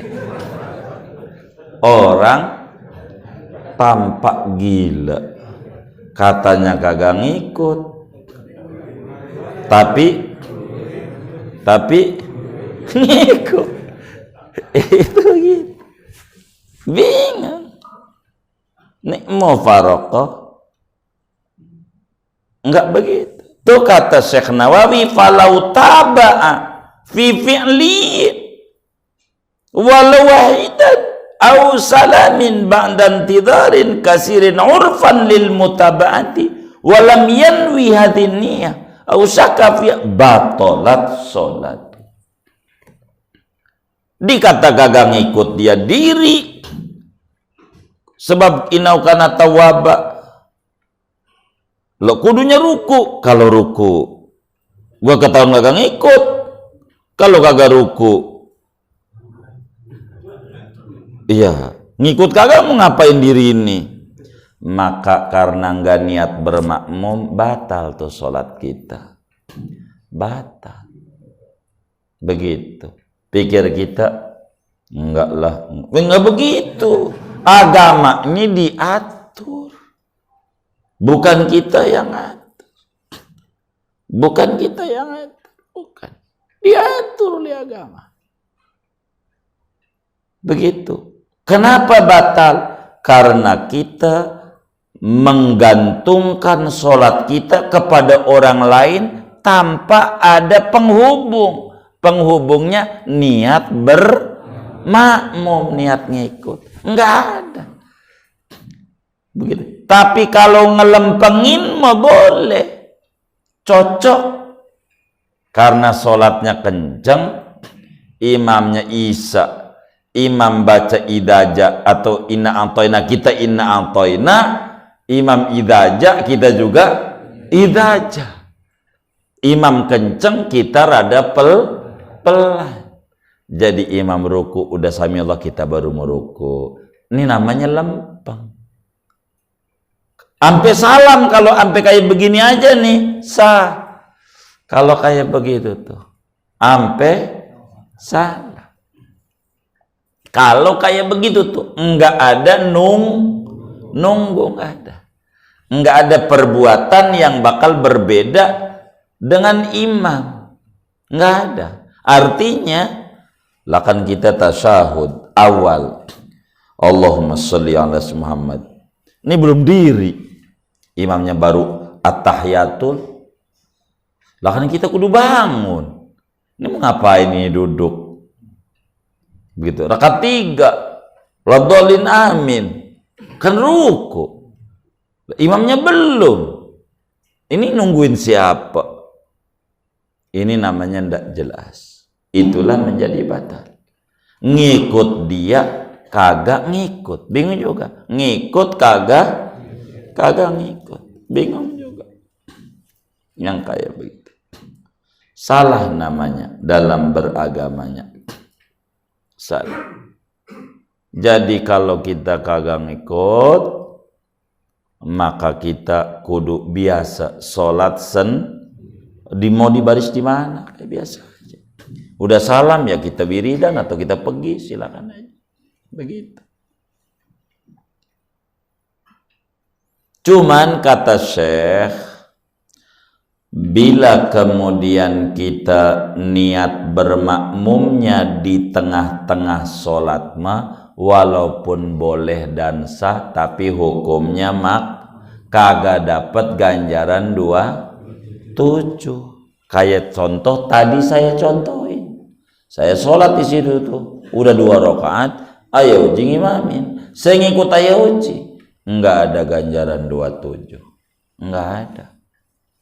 orang tampak gila. Katanya kagak ngikut, tapi ngikut. Itu gitu. Bingung. Nih mau farokoh enggak begitu. Tuh kata Syekh Nawawi, falau taba'a fi fi'li walau wahidan au salamin ba'da intidarin kasirin urfan lil mutaba'ati walam yanwi hadhin niyah au syaka fi batalat salat. Dikata gagang ikut dia diri sebab inau kana tawaba lo kudunya ruku. Kalau ruku gua ketahuan gagang ikut, kalau kagak ruku iya ngikut kagak, mau ngapain diri ini? Maka karena nggak niat bermakmum batal tuh sholat kita, batal. Begitu pikir kita, enggak lah, enggak begitu. Agama ini diatur, bukan kita yang atur, bukan kita yang atur, bukan, diatur oleh agama. Begitu. Kenapa batal? Karena kita menggantungkan sholat kita kepada orang lain tanpa ada penghubung. Penghubungnya niat bermakmum, niat ngikut, enggak ada. Begitu. Tapi kalau ngelempengin mah boleh, cocok, karena sholatnya kenceng, imamnya Isa, imam baca idaja atau inna antoina, kita inna antoina, imam idaja, kita juga idaja. Imam kenceng, kita rada pelan. Jadi imam ruku udah sami Allah, kita baru mau ruku. Ini namanya lempeng. Ampe salam, kalau ampe kayak begini aja nih sah. Kalau kayak begitu tuh ampe salah. Kalau kayak begitu tuh enggak ada nunggu, enggak ada. Enggak ada perbuatan yang bakal berbeda dengan imam. Enggak ada. Artinya lah kan kita tasyahud awal, Allahumma sholli ala Muhammad, ini belum diri, imamnya baru at-tahiyatul, lah kan kita kudu bangun, ini mau ngapain ini duduk begitu. Rakaat 3 ladhalin amin, kan ruku, imamnya belum, ini nungguin siapa? Ini namanya ndak jelas. Itulah menjadi batal. Ngikut dia kagak ngikut, bingung juga. Ngikut kagak ngikut, bingung juga. Yang kayak begitu salah namanya dalam beragamanya, salah. Jadi kalau kita kagak ngikut, maka kita kudu biasa sholat mau di baris di mana kayak biasa aja. Udah salam ya kita wiridan atau kita pergi, silakan aja. Begitu. Cuman kata Syekh, bila kemudian kita niat bermakmumnya di tengah-tengah sholat mah, walaupun boleh dan sah, tapi hukumnya kagak dapat ganjaran 27. Kayak contoh tadi saya contohin. Saya sholat di situ tuh, udah 2 rakaat, ayo uji imamin, saya ngikut ayo uji, enggak ada ganjaran 27, enggak ada.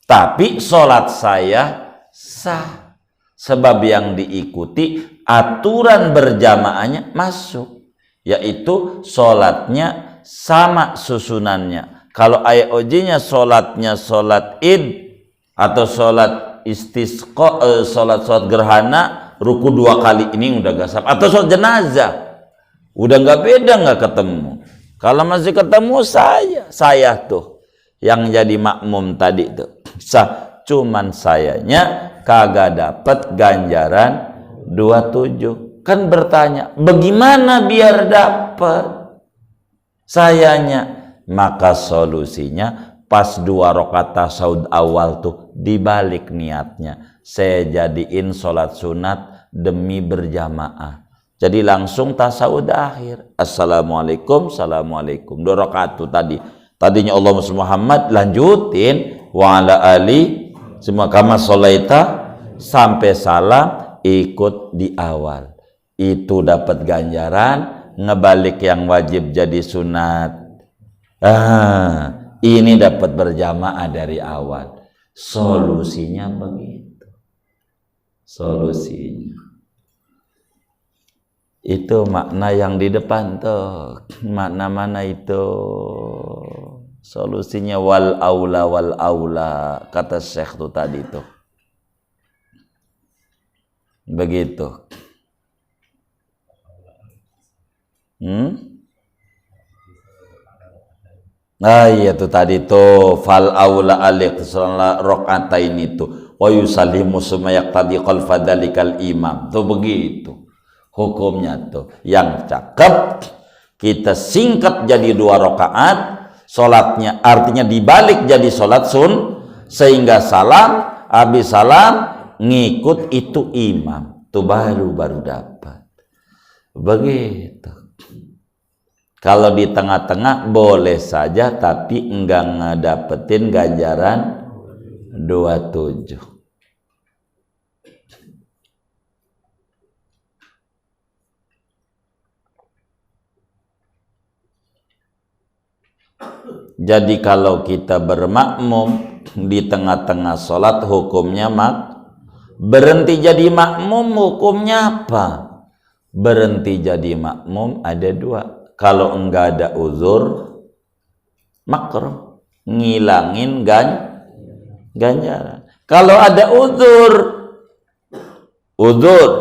Tapi sholat saya sah, sebab yang diikuti aturan berjamaahnya masuk, yaitu sholatnya sama susunannya. Kalau ayo ujinya sholatnya sholat id atau sholat istisqa, sholat gerhana, ruku 2 kali ini udah gak sama, atau sholat jenazah udah nggak beda, nggak ketemu. Kalau masih ketemu saya tuh yang jadi makmum tadi tuh sah, cuman sayanya kagak dapat ganjaran 27. Kan bertanya bagaimana biar dapat sayanya, maka solusinya pas 2 rakaat tasyahud awal tuh dibalik niatnya, saya jadiin sholat sunat demi berjamaah. Jadi langsung tasyahud akhir, assalamualaikum, assalamualaikum, 2 rakaat tuh tadinya Allahumma sholli Muhammad, lanjutin wa ala ali Semua kama sholaita sampai salam ikut di awal. Itu dapat ganjaran, ngebalik yang wajib jadi sunat. Ini dapat berjamaah dari awal. Solusinya begitu. Solusinya. Itu makna yang di depan tuh. Makna mana itu? Solusinya wal aula kata Syekh tuh tadi tuh. Begitu. Nah iya tuh tadi tuh fal aula al-iqtisala raqatain itu wa yusallimu summa yaqtadi qalfa dalikal imam. Tuh begitu. Hukumnya tuh yang cakep kita singkat jadi 2 rakaat, sholatnya artinya dibalik jadi sholat sehingga salam, habis salam ngikut itu imam tuh baru dapat begitu. Kalau di tengah-tengah boleh saja tapi enggak ngedapetin ganjaran 27. Jadi kalau kita bermakmum di tengah-tengah sholat hukumnya berhenti jadi makmum hukumnya apa? Berhenti jadi makmum ada 2. Kalau enggak ada uzur makruh, ngilangin ganjaran. Kalau ada uzur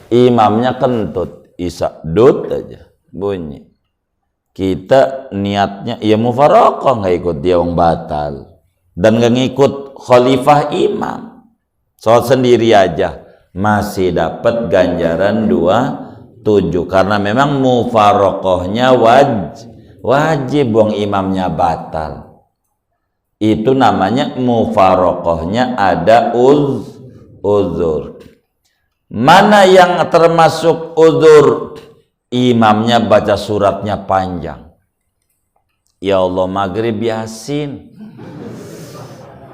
imamnya kentut, isa'dud aja bunyi. Kita niatnya ya mufaraqah, nggak ikut dia wong batal dan nggak ngikut khalifah imam, sholat sendiri aja masih dapat ganjaran 27 karena memang mufaraqahnya wajib wong imamnya batal. Itu namanya mufaraqahnya ada uzur. Mana yang termasuk uzur? Imamnya baca suratnya panjang. Ya Allah, maghrib Yasin.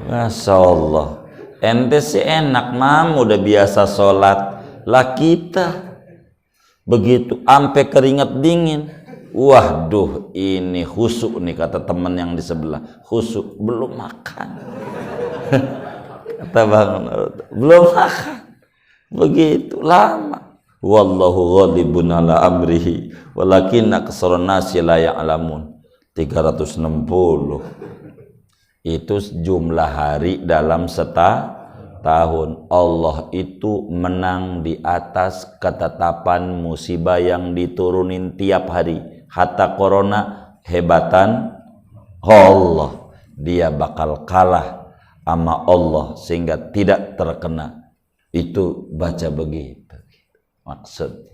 Masya Allah. Ente sih enak, mam, udah biasa sholat. Lah kita begitu, ampe keringat dingin. Waduh, ini khusuk nih kata teman yang di sebelah. Khusuk, belum makan. Kata Bang, belum makan. Begitu lama. Wallahu ghalibun ala amrihi walakinna aksarun nasi la ya'lamun. 360 itu jumlah hari dalam setahun. Allah itu menang di atas ketetapan musibah yang diturunin tiap hari. Hatta corona hebatan Allah, dia bakal kalah sama Allah sehingga tidak terkena. Itu baca begitu. Maksud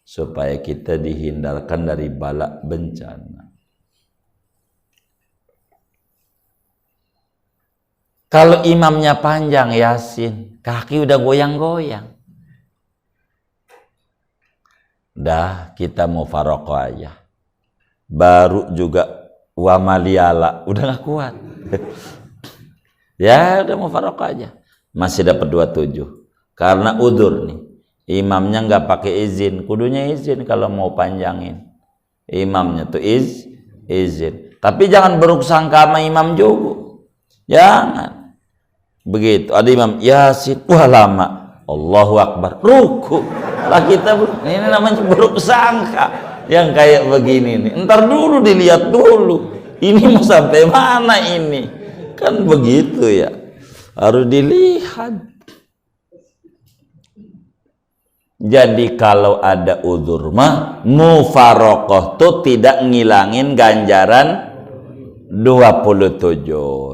supaya kita dihindarkan dari bala bencana. Kalau imamnya panjang Yasin, kaki udah goyang-goyang. Dah kita mau faraqah aja. Baru juga wa maliyala udah gak kuat. Ya udah mau faraqah aja. Masih dapat 27. Karena udzur nih. Imamnya nggak pakai izin, kudunya izin kalau mau panjangin. Imamnya tuh izin. Tapi jangan buruk sangka sama imam juga. Jangan. Begitu. Ada imam Yasin, wah lama. Allahu Akbar, ruku. Lah kita ini namanya buruk sangka. Yang kayak begini nih. Ntar dulu dilihat dulu. Ini mau sampai mana ini? Kan begitu ya. Harus dilihat. Jadi kalau ada uzur mah mufaraqah tuh tidak ngilangin ganjaran 27.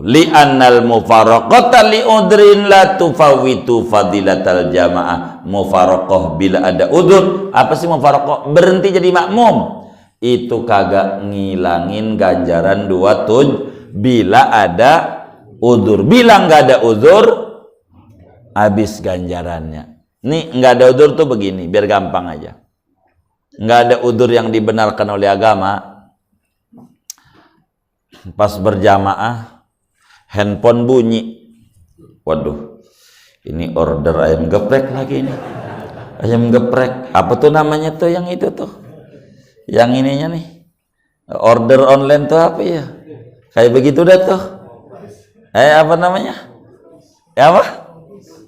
Li'annal mufaraqata li udrin la tufawitu fadilatal jamaah. Mufaraqah bila ada uzur. Apa sih mufaraqah? Berhenti jadi makmum. Itu kagak ngilangin ganjaran 27 bila ada uzur. Bila nggak ada uzur habis ganjarannya. Nih nggak ada udzur tuh begini, biar gampang aja. Nggak ada udzur yang dibenarkan oleh agama. Pas berjamaah, handphone bunyi, Waduh, ini order ayam geprek lagi ini. Ayam geprek, apa tuh namanya tuh yang itu tuh? Yang ininya nih. Order online tuh apa ya? Kayak begitu dah tuh. Apa namanya? Ya apa?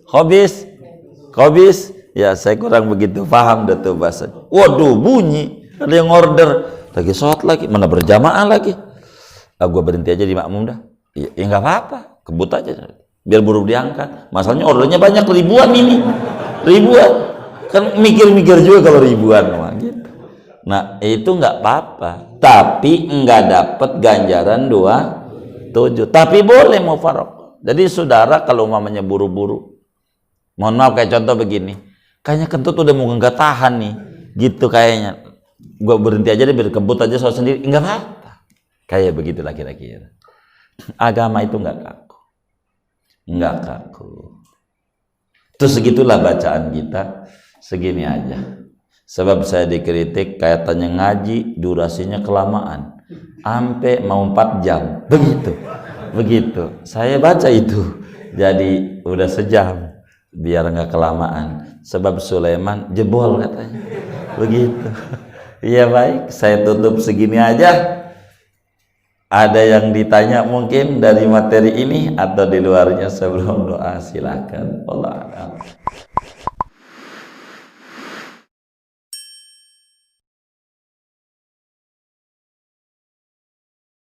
Hobis. Ya saya kurang begitu paham dah tuh bahasa. Waduh, bunyi. Ada yang order. Lagi sholat lagi. Mana berjamaah lagi. Gua berhenti aja di makmum dah. Ya nggak apa-apa. Kebut aja. Biar buru diangkat. Masalahnya ordernya banyak, ribuan ini. Ribuan. Kan mikir-mikir juga kalau ribuan. Gitu. Nah itu nggak apa-apa. Tapi nggak dapat ganjaran 27. Tapi boleh mufaroqah. Jadi saudara kalau umpamanya buru-buru. Mohon maaf kayak contoh begini. Kayaknya kentut udah mau nggak tahan nih, gitu kayaknya. Gua berhenti aja deh, biar kebut aja soal sendiri, nggak apa-apa. Kayak begitulah kira-kira. Agama itu nggak kaku. Terus segitulah bacaan kita, segini aja. Sebab saya dikritik kaitannya ngaji, durasinya kelamaan, sampai mau 4 jam, begitu. Saya baca itu, jadi udah sejam, biar nggak kelamaan. Sebab Sulaiman jebol katanya, begitu. Iya baik, saya tutup segini aja. Ada yang ditanya mungkin dari materi ini atau di luarnya sebelum doa, silakan. Allah a'lam.